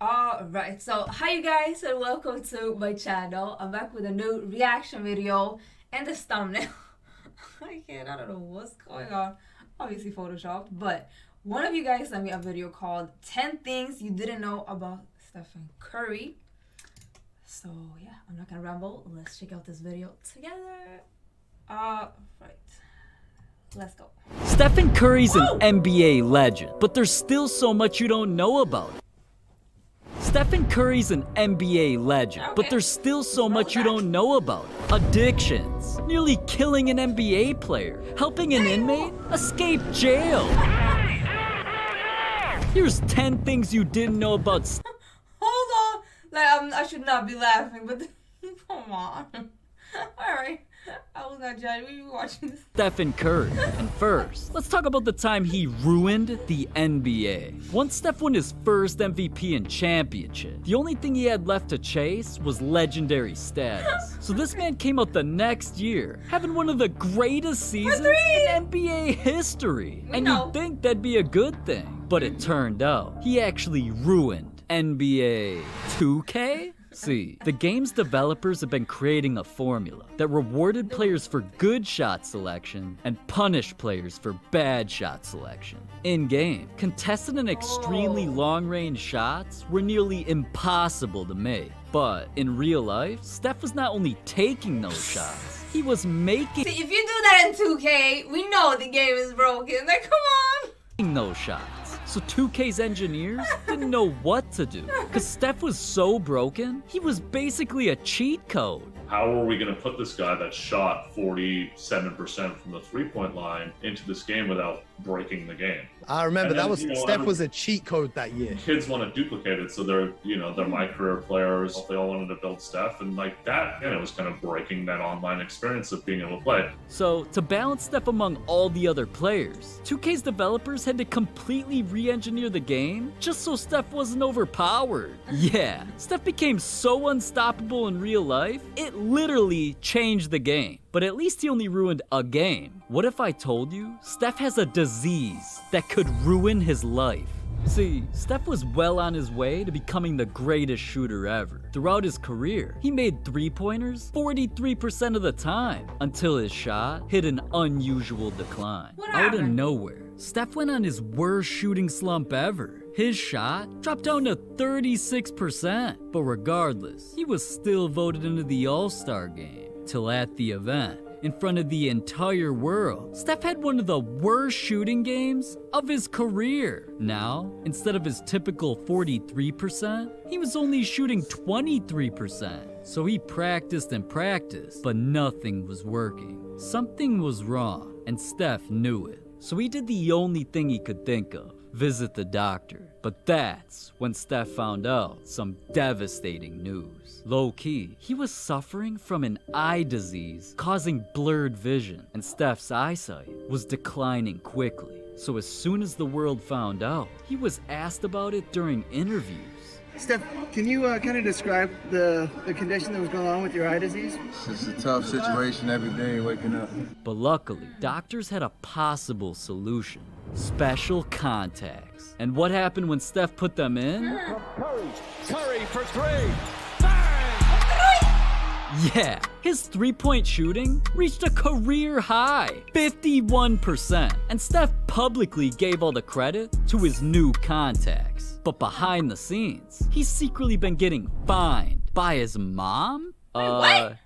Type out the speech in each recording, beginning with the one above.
Alright, so hi you guys and welcome to my channel. I'm back with a new reaction video and this thumbnail. I don't know what's going on. Obviously photoshopped, but one of you guys sent me a video called 10 Things You Didn't Know About Stephen Curry. So yeah, I'm not gonna ramble. Let's check out this video together. Right. Let's go. Stephen Curry's an NBA legend, but there's still so much you don't know about him. Stephen Curry's an NBA legend, but there's still so much you don't know about him. Addictions, nearly killing an NBA player, helping an inmate escape jail. Here's 10 things you didn't know about Hold on. Like, I should not be laughing, but come on. Alright. I was not judging. We were watching this. Stephen Curry. And first, let's talk about the time he ruined the NBA. Once Steph won his first MVP and championship, the only thing he had left to chase was legendary status. So this man came out the next year, having one of the greatest seasons in NBA history. And you'd think that'd be a good thing, but it turned out he actually ruined NBA 2K? See, the game's developers have been creating a formula that rewarded players for good shot selection and punished players for bad shot selection. In-game, contested and extremely long-range shots were nearly impossible to make. But in real life, Steph was not only taking those shots, he was making See, if you do that in 2K, we know the game is broken. Like, come on. those shots. So 2K's engineers didn't know what to do. Cause Steph was so broken, he was basically a cheat code. How are we going to put this guy that shot 47% from the three-point line into this game without breaking the game? I remember that was Steph was a cheat code that year. Kids want to duplicate it, so they're my career players. They all wanted to build Steph, and like that, it was kind of breaking that online experience of being able to play. So to balance Steph among all the other players, 2K's developers had to completely re-engineer the game just so Steph wasn't overpowered. Yeah, Steph became so unstoppable in real life, it literally changed the game. But at least he only ruined a game. What if I told you Steph has a disease that could ruin his life? See, Steph was well on his way to becoming the greatest shooter ever. Throughout his career, he made three-pointers 43% of the time until his shot hit an unusual decline. Out of nowhere, Steph went on his worst shooting slump ever. His shot dropped down to 36%. But regardless, he was still voted into the All-Star game. Till at the event, in front of the entire world, Steph had one of the worst shooting games of his career. Now, instead of his typical 43%, he was only shooting 23%. So he practiced and practiced, but nothing was working. Something was wrong, and Steph knew it. So he did the only thing he could think of: visit the doctor. But that's when Steph found out some devastating news. Low-key, he was suffering from an eye disease causing blurred vision, and Steph's eyesight was declining quickly. So as soon as the world found out, he was asked about it during interviews. Steph, can you kind of describe the condition that was going on with your eye disease? It's a tough situation every day waking up. But luckily, doctors had a possible solution: special contacts. And what happened when Steph put them in? Curry for three. Yeah, his three-point shooting reached a career high, 51%. And Steph publicly gave all the credit to his new contacts. But behind the scenes, he's secretly been getting fined by his mom?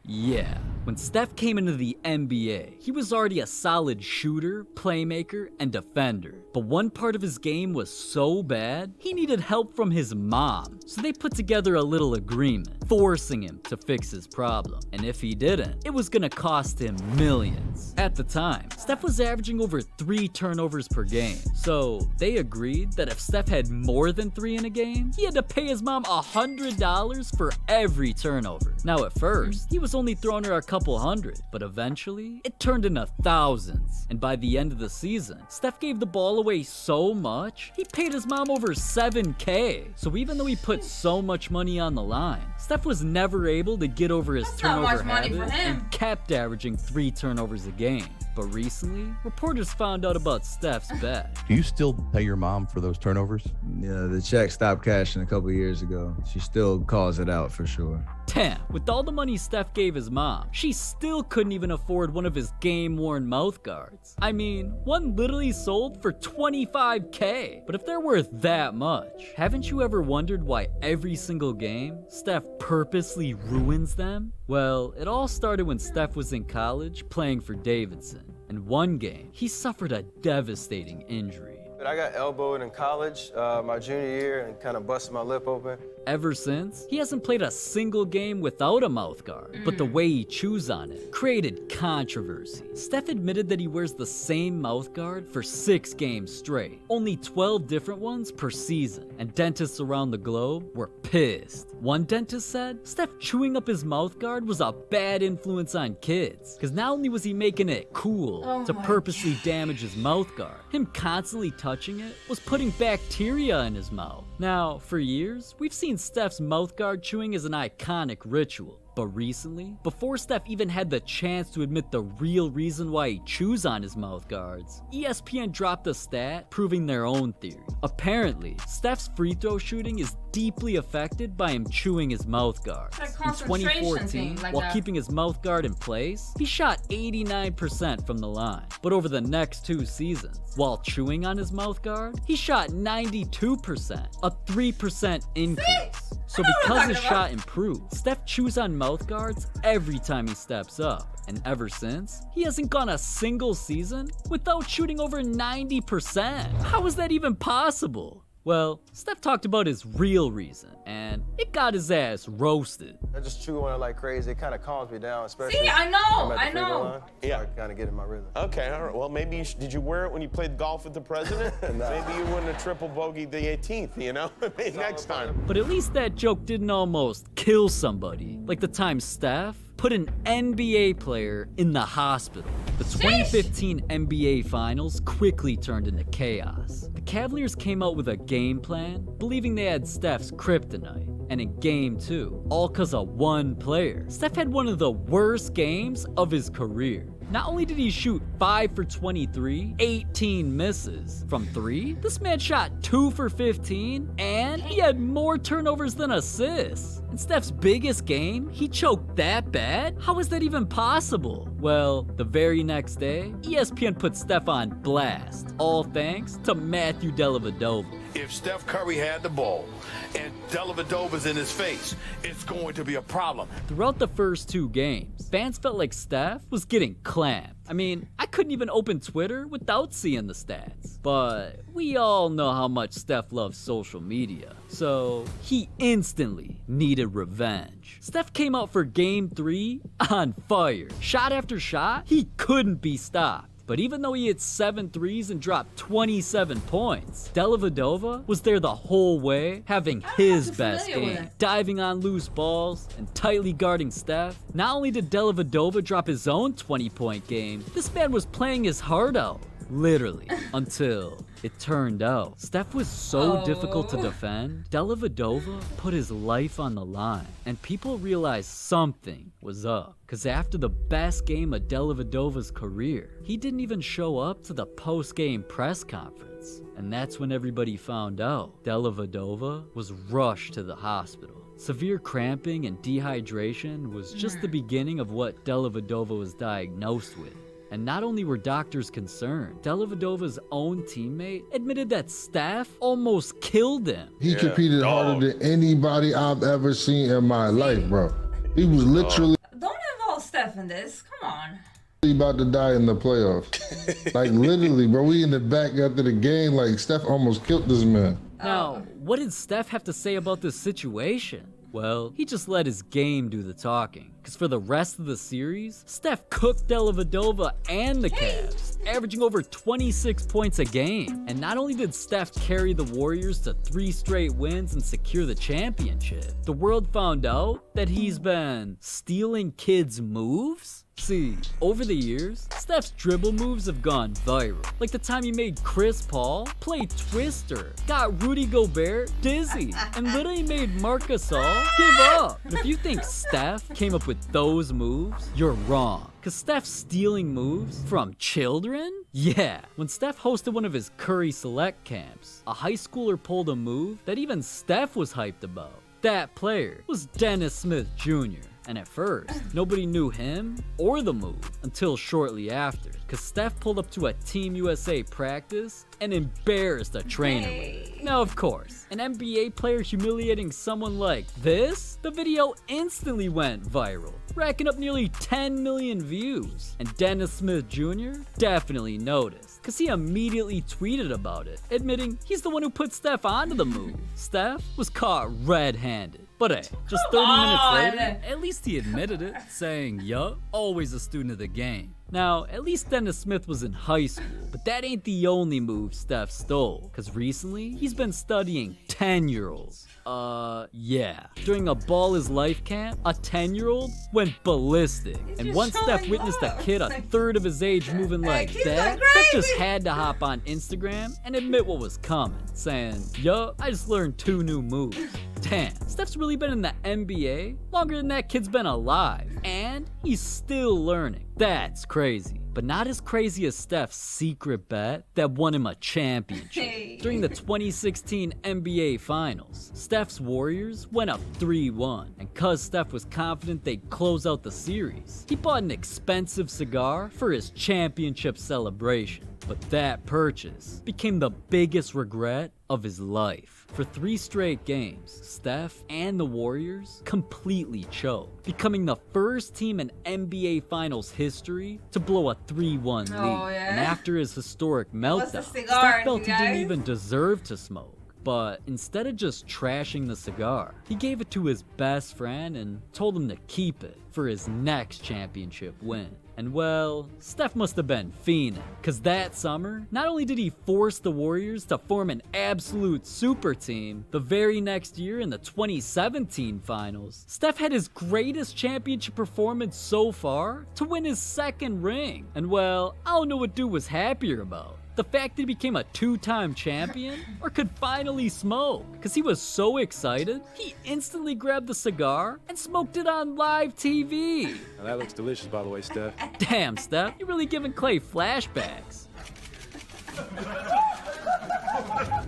Yeah. When Steph came into the NBA, he was already a solid shooter, playmaker, and defender. But one part of his game was so bad, he needed help from his mom. So they put together a little agreement, forcing him to fix his problem. And if he didn't, it was gonna cost him millions. At the time, Steph was averaging over 3 turnovers per game. So they agreed that if Steph had more than 3 in a game, he had to pay his mom $100 for every turnover. Now at first, he was only throwing her a couple hundred, but eventually it turned into thousands. And by the end of the season, Steph gave the ball away so much, he paid his mom over $7K. So even though he put so much money on the line, Steph was never able to get over his turnover habit and kept averaging 3 turnovers a game. But recently, reporters found out about Steph's bet. Do you still pay your mom for those turnovers? Yeah, the check stopped cashing a couple years ago. She still calls it out for sure. Damn, with all the money Steph gave his mom, she still couldn't even afford one of his game-worn mouth guards. I mean, one literally sold for $25K. But if they're worth that much, haven't you ever wondered why every single game, Steph purposely ruins them? Well, it all started when Steph was in college playing for Davidson. In one game, he suffered a devastating injury. I got elbowed in college my junior year and kind of busted my lip open. Ever since, he hasn't played a single game without a mouth guard, but the way he chews on it created controversy. Steph admitted that he wears the same mouth guard for 6 games straight, only 12 different ones per season, and dentists around the globe were pissed. One dentist said Steph chewing up his mouth guard was a bad influence on kids, because not only was he making it cool to purposely damage his mouth guard, him constantly touching it was putting bacteria in his mouth. Now, for years, we've seen Steph's mouth guard chewing as an iconic ritual. But recently, before Steph even had the chance to admit the real reason why he chews on his mouth guards, ESPN dropped a stat proving their own theory. Apparently, Steph's free throw shooting is deeply affected by him chewing his mouth guard. Like In 2014, while keeping his mouth guard in place, he shot 89% from the line. But over the next 2 seasons, while chewing on his mouth guard, he shot 92%, a 3% increase. So because his shot improved, Steph chews on mouth guards every time he steps up. And ever since, he hasn't gone a single season without shooting over 90%. How is that even possible? Well, Steph talked about his real reason, and it got his ass roasted. I just chew on it like crazy. It kind of calms me down, especially. See, I when know, I'm at the I free throw know. line. So I kind of get in my rhythm. Okay, all right. Well, maybe did you wear it when you played golf with the president? Maybe you wouldn't have triple bogeyed the 18th, you know? Maybe next time. But at least that joke didn't almost kill somebody, like the time Steph put an NBA player in the hospital. The 2015 NBA Finals quickly turned into chaos. The Cavaliers came out with a game plan, believing they had Steph's kryptonite. And in Game 2, all cause of one player, Steph had one of the worst games of his career. Not only did he shoot 5 for 23, 18 misses from 3, this man shot 2 for 15, and he had more turnovers than assists. In Steph's biggest game, he choked that bad? How is that even possible? Well, the very next day, ESPN put Steph on blast, all thanks to Matthew Dellavedova. If Steph Curry had the ball and Dellavedova's in his face, it's going to be a problem. Throughout the first 2 games, fans felt like Steph was getting clamped. I mean, I couldn't even open Twitter without seeing the stats. But we all know how much Steph loves social media, so he instantly needed revenge. Steph came out for Game 3 on fire. Shot after shot, he couldn't be stopped. But even though he hit 7 threes and dropped 27 points, Dellavedova was there the whole way, having his best game, diving on loose balls and tightly guarding Steph. Not only did Dellavedova drop his own 20-point game, this man was playing his heart out. Literally, until it turned out Steph was so difficult to defend, Dellavedova put his life on the line, and people realized something was up. Cause after the best game of Dellavedova's career, he didn't even show up to the post-game press conference. And that's when everybody found out Dellavedova was rushed to the hospital. Severe cramping and dehydration was just the beginning of what Dellavedova was diagnosed with. And not only were doctors concerned, Dellavedova's own teammate admitted that Steph almost killed him. He competed harder than anybody I've ever seen in my life, bro. He was literally Don't involve Steph in this. Come on. about to die in the playoffs. Like literally, bro. We in the back after the game, like Steph almost killed this man. Now, what did Steph have to say about this situation? Well, he just let his game do the talking. Because for the rest of the series, Steph cooked Dellavedova and the Cavs, averaging over 26 points a game. And not only did Steph carry the Warriors to 3 straight wins and secure the championship, the world found out that he's been stealing kids' moves? See, over the years, Steph's dribble moves have gone viral. Like the time he made Chris Paul play Twister, got Rudy Gobert dizzy, and literally made Marc Gasol give up. But if you think Steph came up with those moves, you're wrong. Cause Steph's stealing moves from children? Yeah, when Steph hosted one of his Curry Select camps, a high schooler pulled a move that even Steph was hyped about. That player was Dennis Smith Jr., and at first, nobody knew him or the move until shortly after, cause Steph pulled up to a Team USA practice and embarrassed a trainer with it. Now of course, an NBA player humiliating someone like this? The video instantly went viral, racking up nearly 10 million views, and Dennis Smith Jr. definitely noticed, cause he immediately tweeted about it, admitting he's the one who put Steph onto the move. Steph was caught red-handed. But hey, just 30 minutes later, at least he admitted it, saying, yup, always a student of the game. Now, at least Dennis Smith was in high school, but that ain't the only move Steph stole, cause recently, he's been studying 10-year-olds. Yeah. During a Ball is Life camp, a 10-year-old went ballistic. And once Steph witnessed a kid a third of his age moving like that, Steph just had to hop on Instagram and admit what was coming, saying, yup, I just learned 2 new moves. Damn, Steph's really been in the NBA longer than that kid's been alive, and he's still learning. That's crazy. But not as crazy as Steph's secret bet that won him a championship. During the 2016 NBA Finals, Steph's Warriors went up 3-1, and cause Steph was confident they'd close out the series, he bought an expensive cigar for his championship celebration. But that purchase became the biggest regret of his life. For 3 straight games, Steph and the Warriors completely choked, becoming the first team in NBA Finals history to blow a 3-1 lead. And after his historic meltdown, Steph felt he didn't even deserve to smoke. But instead of just trashing the cigar, he gave it to his best friend and told him to keep it for his next championship win. And well, Steph must have been fiending, cause that summer, not only did he force the Warriors to form an absolute super team, the very next year in the 2017 finals, Steph had his greatest championship performance so far to win his 2nd ring. And well, I don't know what dude was happier about. The fact that he became a 2-time champion, or could finally smoke. Cause he was so excited, he instantly grabbed the cigar and smoked it on live TV. Now that looks delicious, by the way, Steph. Damn, Steph, you're really giving Clay flashbacks.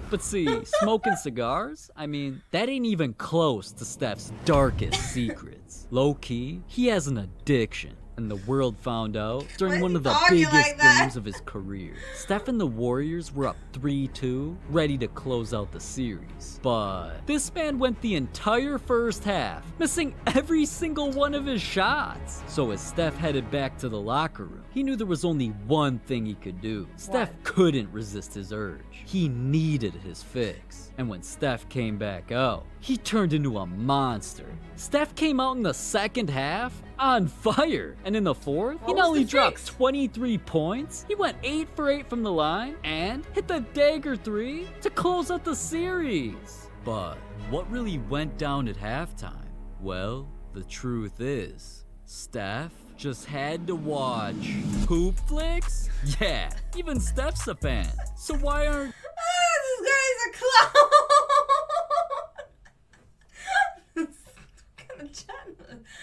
But see, smoking cigars, I mean, that ain't even close to Steph's darkest secrets. Low-key, he has an addiction. And the world found out during one of the biggest games of his career. Steph and the Warriors were up 3-2, ready to close out the series. But this man went the entire first half, missing every single one of his shots. So as Steph headed back to the locker room, he knew there was only one thing he could do. Steph couldn't resist his urge. He needed his fix. And when Steph came back out, he turned into a monster. Steph came out in the second half on fire. And in the fourth, he not only dropped 23 points, he went 8 for 8 from the line and hit the dagger 3 to close out the series. But what really went down at halftime? Well, the truth is, Steph just had to watch poop flicks? Yeah, even Steph's a fan. So why aren't... This guy's a clown! What kind of channel?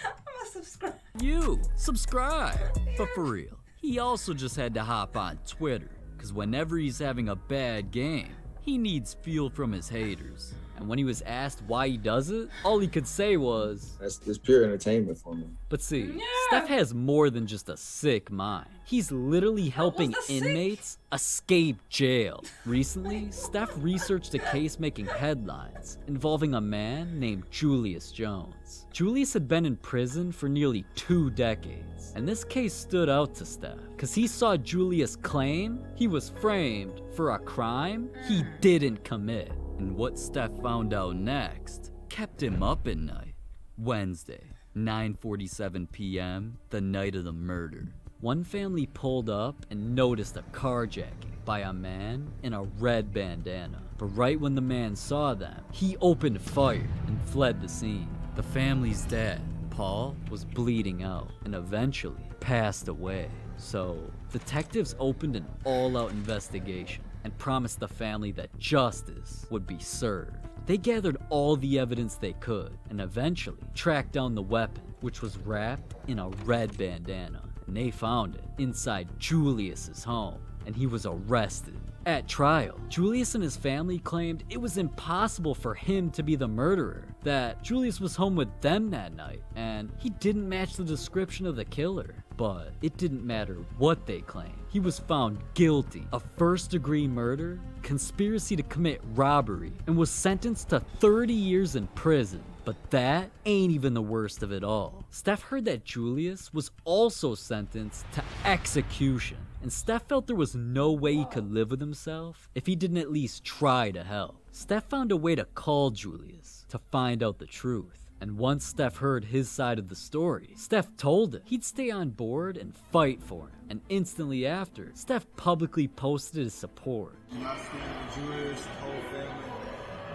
I'm gonna subscribe. You subscribe. But for real, he also just had to hop on Twitter, cause whenever he's having a bad game, he needs fuel from his haters. And when he was asked why he does it, all he could say was, That's pure entertainment for me. But see, Steph has more than just a sick mind. He's literally helping inmates escape jail. Recently, Steph researched a case making headlines involving a man named Julius Jones. Julius had been in prison for nearly 2 decades, and this case stood out to Steph because he saw Julius claim he was framed for a crime he didn't commit. And what Steph found out next kept him up at night. Wednesday, 9:47 p.m., the night of the murder. One family pulled up and noticed a carjacking by a man in a red bandana. But right when the man saw them, he opened fire and fled the scene. The family's dad, Paul, was bleeding out and eventually passed away. So, detectives opened an all-out investigation and promised the family that justice would be served. They gathered all the evidence they could and eventually tracked down the weapon, which was wrapped in a red bandana. and they found it inside Julius's home, and he was arrested. At trial, Julius and his family claimed it was impossible for him to be the murderer, that Julius was home with them that night, and he didn't match the description of the killer. But it didn't matter what they claimed. He was found guilty of first-degree murder, conspiracy to commit robbery, and was sentenced to 30 years in prison. But that ain't even the worst of it all. Steph heard that Julius was also sentenced to execution, and Steph felt there was no way he could live with himself if he didn't at least try to help. Steph found a way to call Julius to find out the truth. And once Steph heard his side of the story, Steph told him he'd stay on board and fight for him. And instantly after, Steph publicly posted his support. And I stand with Julius, the whole family.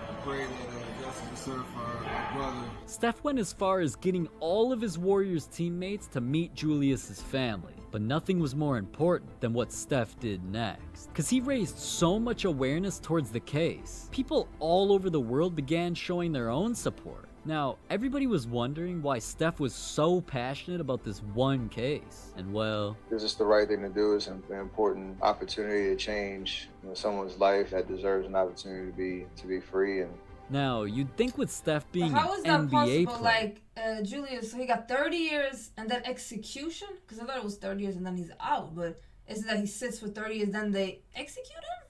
I pray that justice is served for our brother. Steph went as far as getting all of his Warriors teammates to meet Julius's family. But nothing was more important than what Steph did next. Cause he raised so much awareness towards the case. People all over the world began showing their own support. Now, everybody was wondering why Steph was so passionate about this one case. And well, This is the right thing to do. It's an important opportunity to change someone's life that deserves an opportunity to be free. And now you'd think with Steph being How is an that NBA possible? player, Like Julius, so he got 30 years and then execution? Because I thought it was 30 years and then he's out. But is it that he sits for 30 years then they execute him?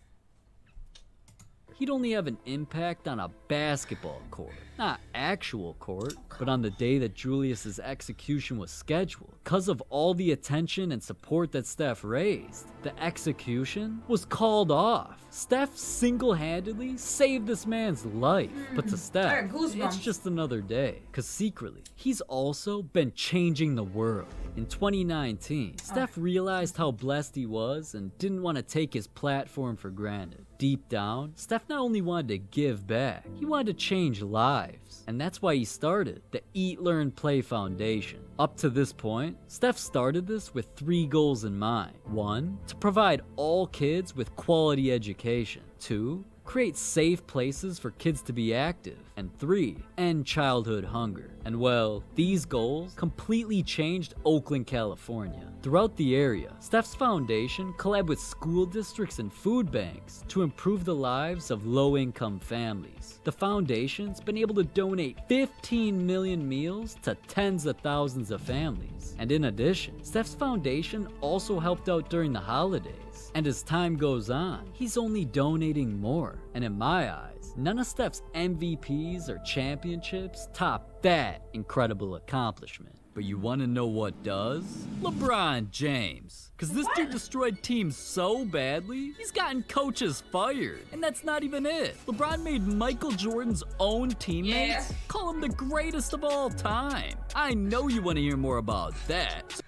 he'd only have an impact on a basketball court. Not actual court, but on the day that Julius's execution was scheduled. Because of all the attention and support that Steph raised, the execution was called off. Steph single-handedly saved this man's life. But to Steph, it's just another day. Because secretly, he's also been changing the world. In 2019, Steph realized how blessed he was and didn't want to take his platform for granted. Deep down, Steph not only wanted to give back, he wanted to change lives. And that's why he started the Eat, Learn, Play Foundation. Up to this point, Steph started this with 3 goals in mind. 1, to provide all kids with quality education. 2, create safe places for kids to be active. And 3, end childhood hunger. And well, these goals completely changed Oakland, California. Throughout the area, Steph's foundation collabed with school districts and food banks to improve the lives of low-income families. The foundation's been able to donate 15 million meals to tens of thousands of families. And in addition, Steph's foundation also helped out during the holidays. And as time goes on, he's only donating more. And in my eyes, none of Steph's MVPs or championships top that incredible accomplishment. But you want to know what does? LeBron James. Because this dude destroyed teams so badly, he's gotten coaches fired. And that's not even it. LeBron made Michael Jordan's own teammates call him the greatest of all time. I know you want to hear more about that.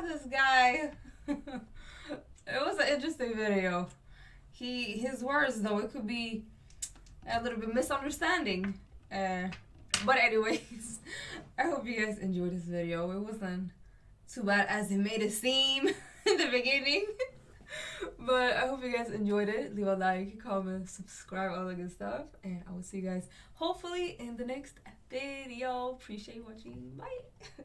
This guy. It was an interesting video. His words though, it could be a little bit misunderstanding. But anyways, I hope you guys enjoyed this video. It wasn't too bad as it made it seem in the beginning. But I hope you guys enjoyed it. Leave a like, comment, subscribe, all that good stuff. And I will see you guys hopefully in the next video. Appreciate watching. Bye.